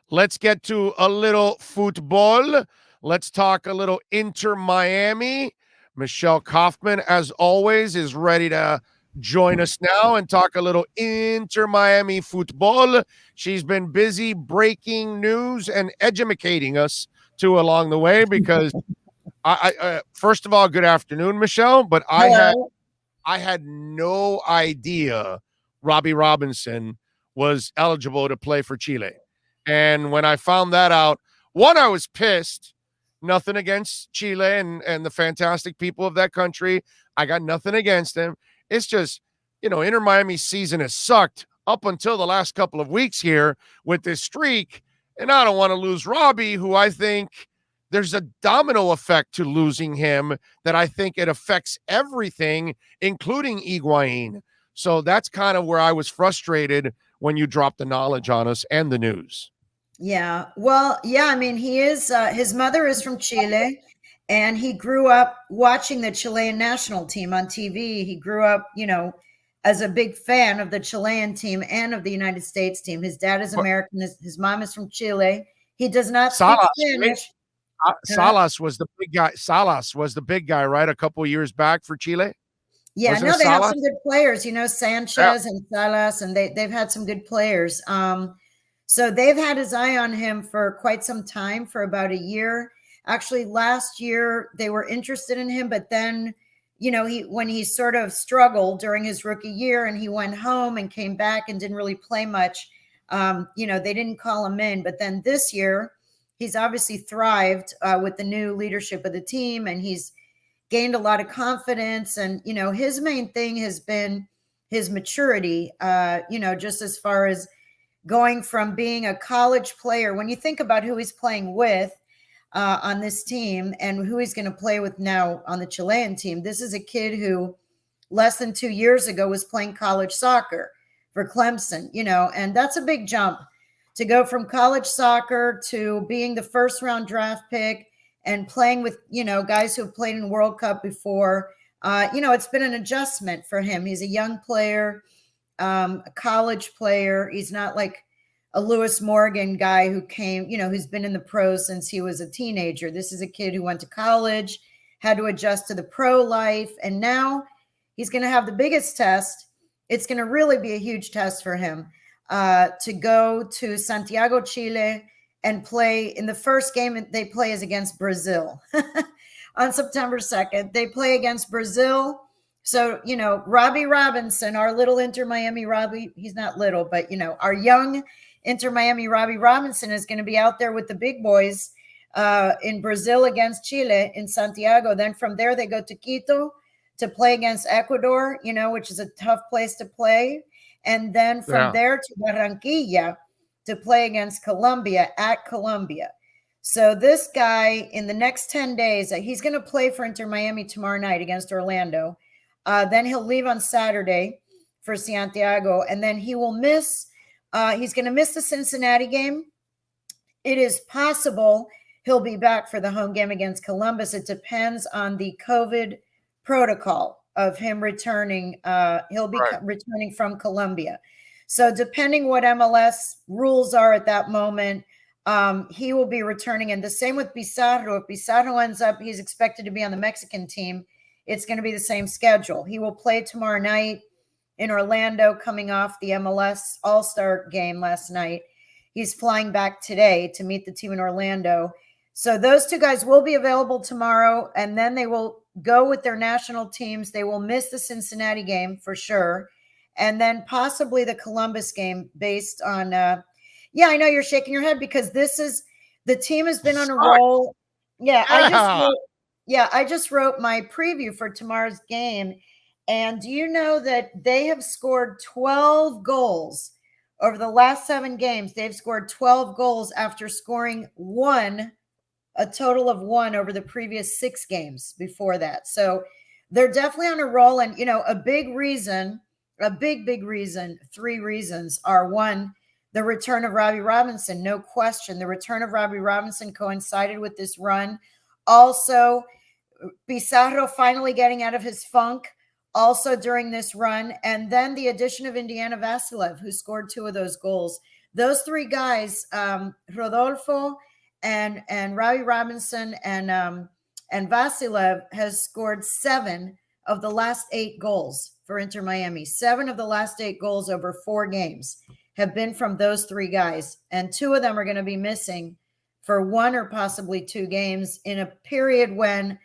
Let's get to a little football. Let's talk a little Inter Miami. Michelle Kaufman, as always, is ready to join us now and talk a little Inter Miami football. She's been busy breaking news and educating us too along the way because first of all, good afternoon, Michelle. But Hello. I had no idea Robbie Robinson was eligible to play for Chile. And when I found that out, one, I was pissed. Nothing against Chile and the fantastic people of that country. I got nothing against them. It's just, Inter Miami's season has sucked up until the last couple of weeks here with this streak. And I don't want to lose Robbie, who I think there's a domino effect to losing him that I think it affects everything, including Higuain. So that's kind of where I was frustrated when you dropped the knowledge on us and the news. Yeah. Well, yeah, I mean, he is, his mother is from Chile, and he grew up watching the Chilean national team on TV. He grew up, as a big fan of the Chilean team and of the United States team. His dad is American, his mom is from Chile. He does not speak Salas, right? Spanish. Salas was the big guy. Salas was the big guy, right? A couple of years back for Chile. Yeah, Wasn't no, it they have Salas? some good players, Yeah. Sanchez and Salas, and they've had some good players. So they've had his eye on him for quite some time, for about a year. Actually, last year they were interested in him, but then, when he sort of struggled during his rookie year and he went home and came back and didn't really play much, they didn't call him in. But then this year, he's obviously thrived with the new leadership of the team, and he's gained a lot of confidence. And, his main thing has been his maturity, just as far as going from being a college player. When you think about who he's playing with on this team and who he's going to play with now on the Chilean team, this is a kid who less than 2 years ago was playing college soccer for Clemson, and that's a big jump to go from college soccer to being the first round draft pick and playing with, guys who have played in World Cup before. It's been an adjustment for him. He's a young player, a college player. He's not like a Lewis Morgan guy who came, who's been in the pros since he was a teenager. This is a kid who went to college, had to adjust to the pro life, and now he's going to have the biggest test. It's going to really be a huge test for him to go to Santiago, Chile, and play in the first game they play is against Brazil on September 2nd. They play against Brazil. So, Robbie Robinson, our little Inter Miami Robbie, he's not little, but, our young Inter Miami Robbie Robinson is going to be out there with the big boys in Brazil against Chile in Santiago. Then from there, they go to Quito to play against Ecuador, which is a tough place to play. And then from there to Barranquilla to play against Colombia at Colombia. So this guy, in the next 10 days, he's going to play for Inter Miami tomorrow night against Orlando. Then he'll leave on Saturday for Santiago, and then he will miss. He's going to miss the Cincinnati game. It is possible he'll be back for the home game against Columbus. It depends on the COVID protocol of him returning. He'll be returning from Colombia. So depending what MLS rules are at that moment, he will be returning. And the same with Pizarro. If Pizarro ends up, he's expected to be on the Mexican team. It's going to be the same schedule. He will play tomorrow night in Orlando, coming off the MLS All-Star game last night. He's flying back today to meet the team in Orlando. So those two guys will be available tomorrow, and then they will go with their national teams. They will miss the Cincinnati game for sure, and then possibly the Columbus game based on yeah, I know you're shaking your head because the team has been on a roll. Yeah, I just wrote my preview for tomorrow's game. And do you know that they have scored 12 goals over the last 7 games? They've scored 12 goals after scoring a total of 1 over the previous 6 games before that. So they're definitely on a roll. And, a big reason, 3 reasons are: 1, the return of Robbie Robinson. No question. The return of Robbie Robinson coincided with this run. Also, Pizarro finally getting out of his funk also during this run. And then the addition of Indiana Vassilev, who scored 2 of those goals. those three guys, Rodolfo and Robbie Robinson and Vasilev, has scored 7 of the last 8 goals for Inter Miami. 7 of the last 8 goals over 4 games have been from those 3 guys, and 2 of them are going to be missing for 1 or possibly 2 games in a period when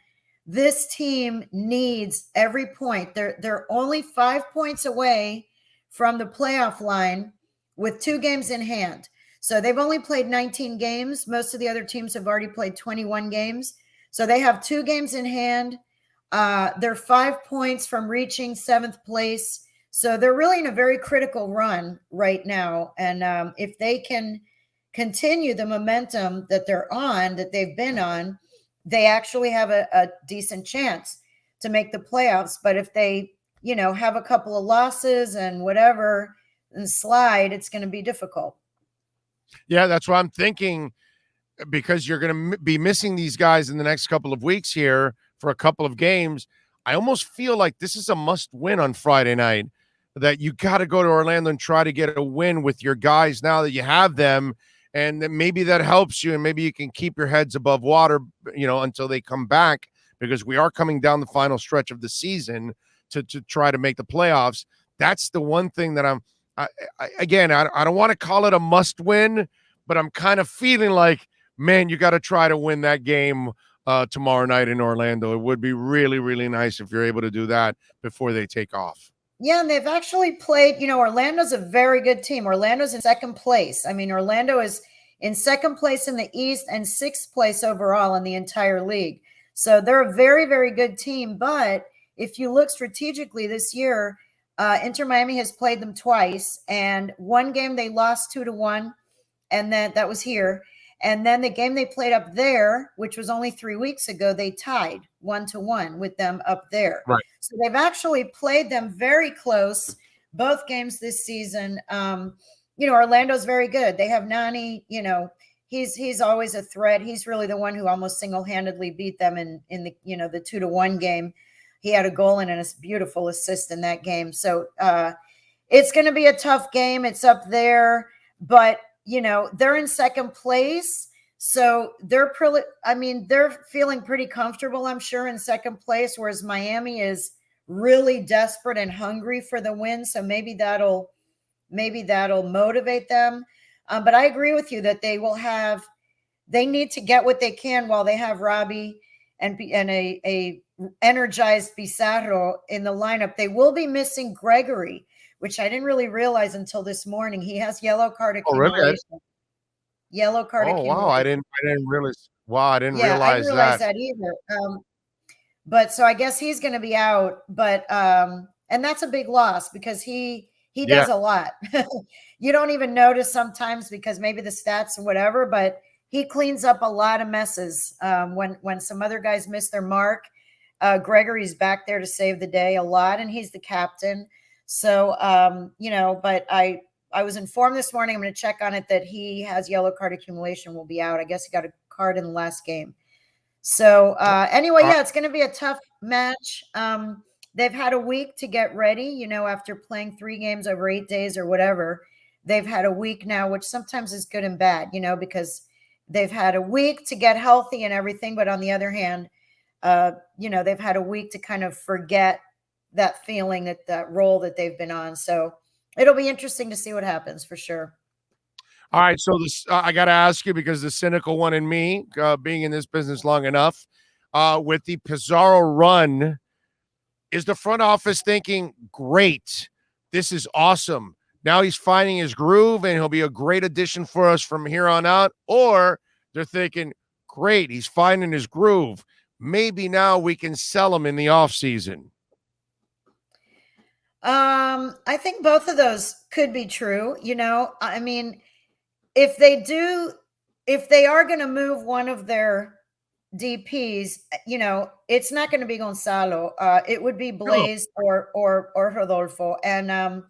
this team needs every point. They're only 5 points away from the playoff line with 2 games in hand. So they've only played 19 games. Most of the other teams have already played 21 games. So they have 2 games in hand. They're 5 points from reaching 7th place. So they're really in a very critical run right now. And if they can continue the momentum that they're on, that they've been on, they actually have a decent chance to make the playoffs. But if they, have a couple of losses and whatever and slide, it's going to be difficult. Yeah, that's what I'm thinking, because you're going to be missing these guys in the next couple of weeks here for a couple of games. I almost feel like this is a must win on Friday night, that you got to go to Orlando and try to get a win with your guys now that you have them. And maybe that helps you, and maybe you can keep your heads above water, until they come back, because we are coming down the final stretch of the season to try to make the playoffs. That's the one thing that I don't want to call it a must win, but I'm kind of feeling like, man, you got to try to win that game tomorrow night in Orlando. It would be really, really nice if you're able to do that before they take off. Yeah, and they've actually played, Orlando's a very good team. Orlando's in 2nd place. I mean, Orlando is in 2nd place in the East and 6th place overall in the entire league. So they're a very, very good team. But if you look strategically this year, Inter Miami has played them twice, and one game they lost 2-1, and then that was here. And then the game they played up there, which was only 3 weeks ago, they tied 1-1 with them up there. Right. So they've actually played them very close, both games this season. Orlando's very good. They have Nani, he's always a threat. He's really the one who almost single-handedly beat them in the, the 2-1 game. He had a goal and a beautiful assist in that game. So it's going to be a tough game. It's up there, but they're in 2nd place. So they're feeling pretty comfortable, I'm sure, in 2nd place, whereas Miami is really desperate and hungry for the win. So maybe that'll motivate them. But I agree with you that they need to get what they can while they have Robbie and a energized Pizarro in the lineup. They will be missing Gregory, which I didn't really realize until this morning. He has yellow card accumulation. Oh, really? Yellow card accumulation. Wow, I didn't realize. Wow, I didn't realize I didn't realize that either. But so I guess he's going to be out. But and that's a big loss, because he does a lot. You don't even notice sometimes because maybe the stats or whatever, but he cleans up a lot of messes. When some other guys miss their mark, Gregory's back there to save the day a lot, and he's the captain. So, but I was informed this morning, I'm going to check on it, that he has yellow card accumulation, will be out. I guess he got a card in the last game. So anyway, it's going to be a tough match. They've had a week to get ready, after playing 3 games over 8 days or whatever. They've had a week now, which sometimes is good and bad, because they've had a week to get healthy and everything. But on the other hand, they've had a week to kind of forget that feeling, that role that they've been on. So it'll be interesting to see what happens, for sure. All right, so this I got to ask you, because the cynical one in me, being in this business long enough, with the Pizarro run, is the front office thinking, great, this is awesome, now he's finding his groove and he'll be a great addition for us from here on out? Or they're thinking, great, he's finding his groove, maybe now we can sell him in the offseason? I think both of those could be true. I mean, if they are going to move one of their DPs, it's not going to be Gonzalo. It would be Blaze or Rodolfo. And I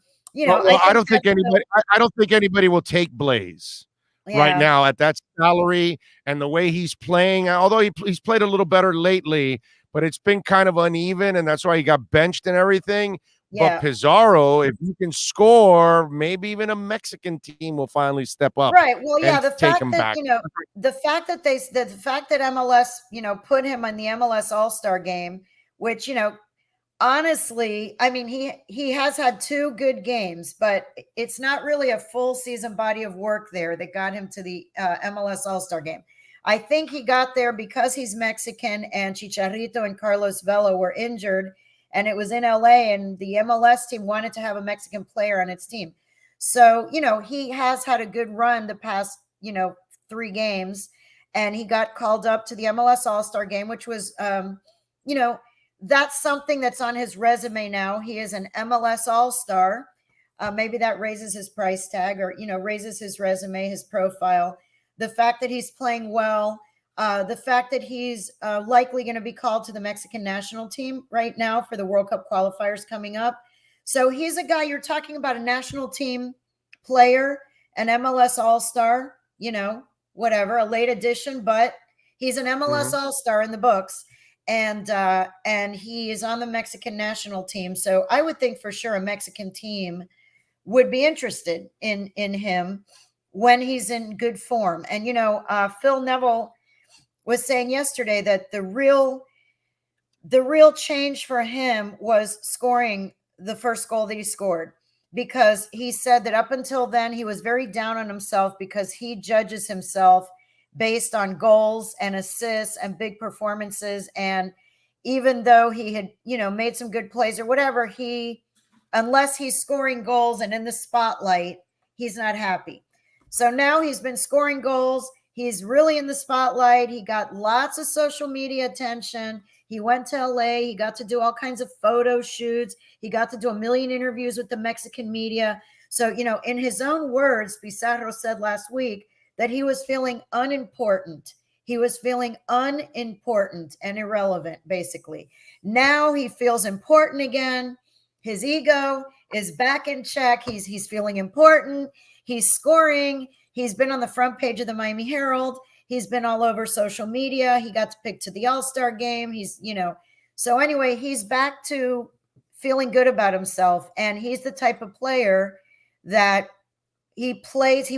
don't think anybody will take Blaze right now at that salary and the way he's playing. Although he's played a little better lately, but it's been kind of uneven, and that's why he got benched and everything. But Yeah. Pizarro, if you can score, maybe even a Mexican team will finally step up Right. Well, yeah, and the take fact him that, back. the fact that MLS, put him on the MLS All-Star game, which, honestly, I mean, he has had 2 good games, but it's not really a full season body of work there that got him to the MLS All-Star game. I think he got there because he's Mexican and Chicharito and Carlos Vela were injured, and it was in LA, and the MLS team wanted to have a Mexican player on its team. So, he has had a good run the past, 3 games, and he got called up to the MLS All-Star game, which was, that's something that's on his resume now. He is an MLS All-Star. Maybe that raises his price tag or, raises his resume, his profile. The fact that he's playing well, the fact that he's likely going to be called to the Mexican national team right now for the World Cup qualifiers coming up. So he's a guy, you're talking about a national team player, an MLS All-Star, whatever, a late addition, but he's an MLS All-Star in the books. And he is on the Mexican national team. So I would think for sure a Mexican team would be interested in him when he's in good form. And, Phil Neville was saying yesterday that the real change for him was scoring the first goal that he scored, because he said that up until then he was very down on himself because he judges himself based on goals and assists and big performances. And even though he had, made some good plays or whatever, unless he's scoring goals and in the spotlight, he's not happy. So now he's been scoring goals. He's really in the spotlight. He got lots of social media attention. He went to LA. He got to do all kinds of photo shoots. He got to do a million interviews with the Mexican media. So, in his own words, Pizarro said last week that he was feeling unimportant. He was feeling unimportant and irrelevant, basically. Now he feels important again. His ego is back in check. He's feeling important. He's scoring. He's been on the front page of the Miami Herald. He's been all over social media. He got to pick to the All-Star game. So anyway, he's back to feeling good about himself. And he's the type of player that he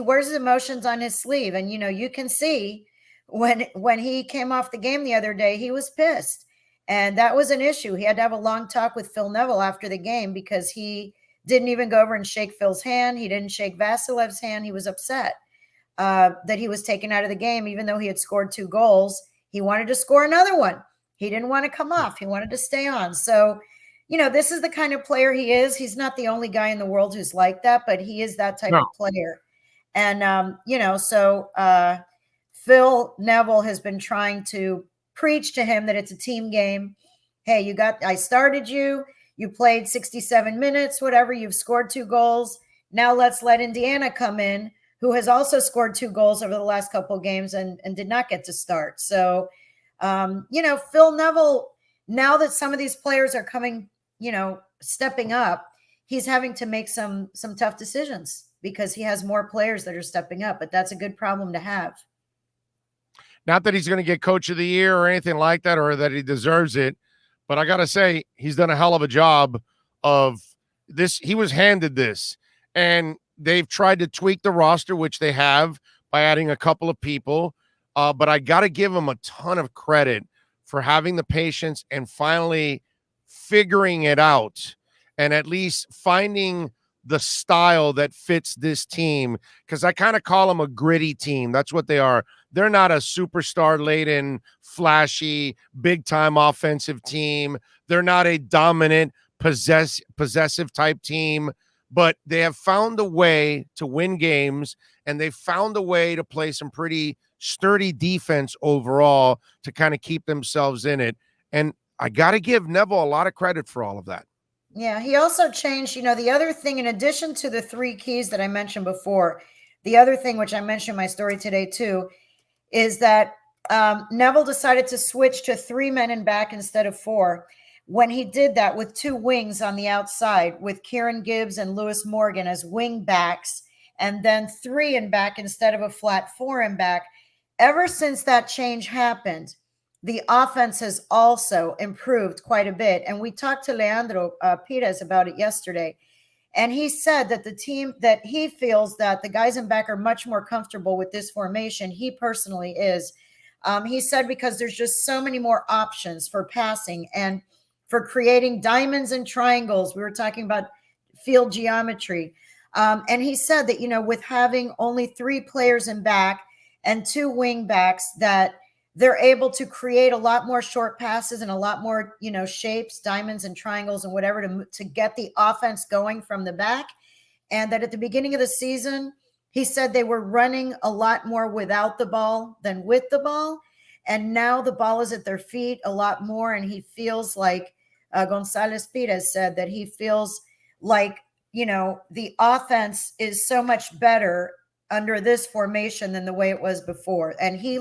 wears his emotions on his sleeve. And, you can see when he came off the game the other day, he was pissed. And that was an issue. He had to have a long talk with Phil Neville after the game because he didn't even go over and shake Phil's hand. He didn't shake Vasilev's hand. He was upset that he was taken out of the game, even though he had scored 2 goals. He wanted to score another one. He didn't want to come off. He wanted to stay on. So, this is the kind of player he is. He's not the only guy in the world who's like that, but he is that type of player. And, so Phil Neville has been trying to preach to him that it's a team game. Hey, I started you. You played 67 minutes, whatever. You've scored 2 goals. Now let's let Indiana come in, who has also scored 2 goals over the last couple of games and did not get to start. So, Phil Neville, now that some of these players are coming, stepping up, he's having to make some tough decisions because he has more players that are stepping up. But that's a good problem to have. Not that he's going to get coach of the year or anything like that, or that he deserves it. But I got to say, he's done a hell of a job of this. He was handed this, and they've tried to tweak the roster, which they have by adding a couple of people. But I got to give him a ton of credit for having the patience and finally figuring it out and at least finding the style that fits this team. Because I kind of call them a gritty team. That's what they are. They're not a superstar-laden, flashy, big-time offensive team. They're not a dominant, possessive type team. But they have found a way to win games, and they've found a way to play some pretty sturdy defense overall to kind of keep themselves in it. And I got to give Neville a lot of credit for all of that. Yeah, he also changed, the other thing, in addition to the 3 keys that I mentioned before, the other thing, which I mentioned in my story today too, is that Neville decided to switch to 3 men in back instead of 4. When he did that with 2 wings on the outside, with Kieran Gibbs and Lewis Morgan as wing backs, and then 3 in back instead of a flat 4 in back, ever since that change happened, the offense has also improved quite a bit. And we talked to Leandro Pires about it yesterday. And he said that the team, that he feels that the guys in back are much more comfortable with this formation. He personally is. He said because there's just so many more options for passing and for creating diamonds and triangles. We were talking about field geometry. And he said that, with having only 3 players in back and 2 wing backs, that they're able to create a lot more short passes and a lot more, shapes, diamonds and triangles and whatever to get the offense going from the back. And that at the beginning of the season, he said they were running a lot more without the ball than with the ball. And now the ball is at their feet a lot more. And he feels like Gonzalez Pires said that he feels like, the offense is so much better under this formation than the way it was before. And he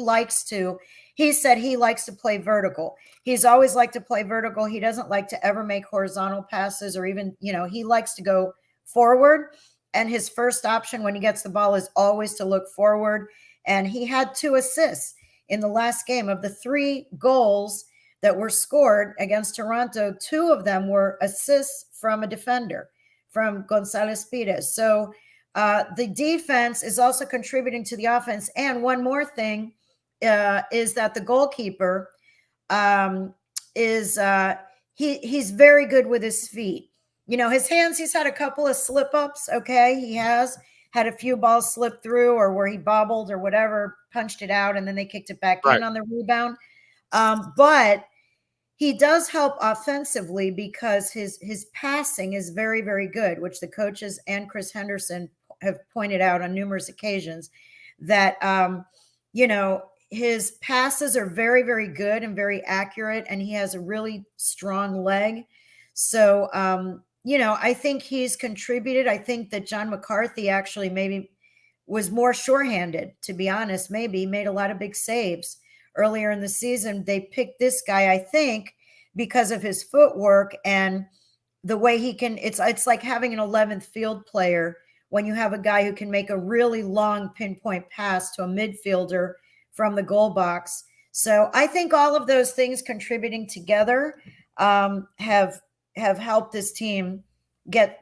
said he likes to play vertical. He's always liked to play vertical. He doesn't like to ever make horizontal passes or even, he likes to go forward. And his first option when he gets the ball is always to look forward. And he had 2 assists in the last game. Of the 3 goals that were scored against Toronto, 2 of them were assists from a defender, from Gonzalez Pires. So the defense is also contributing to the offense. And one more thing is that the goalkeeper he's very good with his feet. His hands, he's had a couple of slip-ups, okay? He has had a few balls slip through or where he bobbled or whatever, punched it out, and then they kicked it back in on the rebound. But he does help offensively because his passing is very, very good, which the coaches and Chris Henderson have pointed out on numerous occasions that, his passes are very, very good and very accurate, and he has a really strong leg. So, I think he's contributed. I think that John McCarthy actually maybe was more sure-handed, to be honest. Maybe he made a lot of big saves earlier in the season. They picked this guy, I think, because of his footwork and the way he can. It's like having an 11th field player when you have a guy who can make a really long pinpoint pass to a midfielder from the goal box. So I think all of those things contributing together have helped this team get,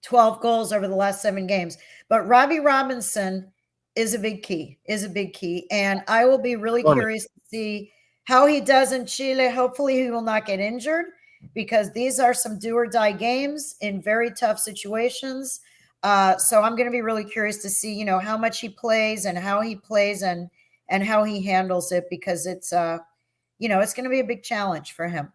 12 goals over the last 7 games. But Robbie Robinson is a big key. And I will be really curious to see how he does in Chile. Hopefully he will not get injured, because these are some do or die games in very tough situations. So I'm going to be really curious to see, how much he plays and how he plays and how he handles it, because it's, it's going to be a big challenge for him.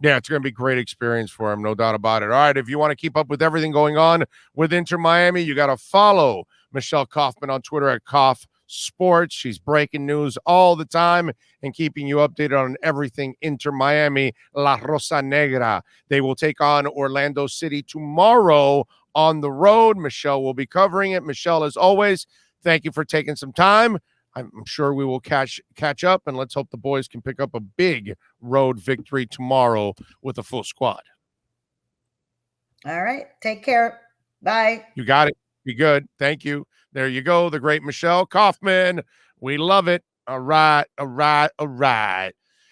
Yeah, it's going to be a great experience for him, no doubt about it. All right, if you want to keep up with everything going on with Inter Miami, you got to follow Michelle Kaufman on Twitter at Kauf Sports. She's breaking news all the time and keeping you updated on everything Inter Miami, La Rosa Negra. They will take on Orlando City tomorrow on the road. Michelle will be covering it. Michelle, as always, thank you for taking some time. I'm sure we will catch up, and let's hope the boys can pick up a big road victory tomorrow with a full squad. All right. Take care. Bye. You got it. Be good. Thank you. There you go. The great Michelle Kaufman. We love it. All right.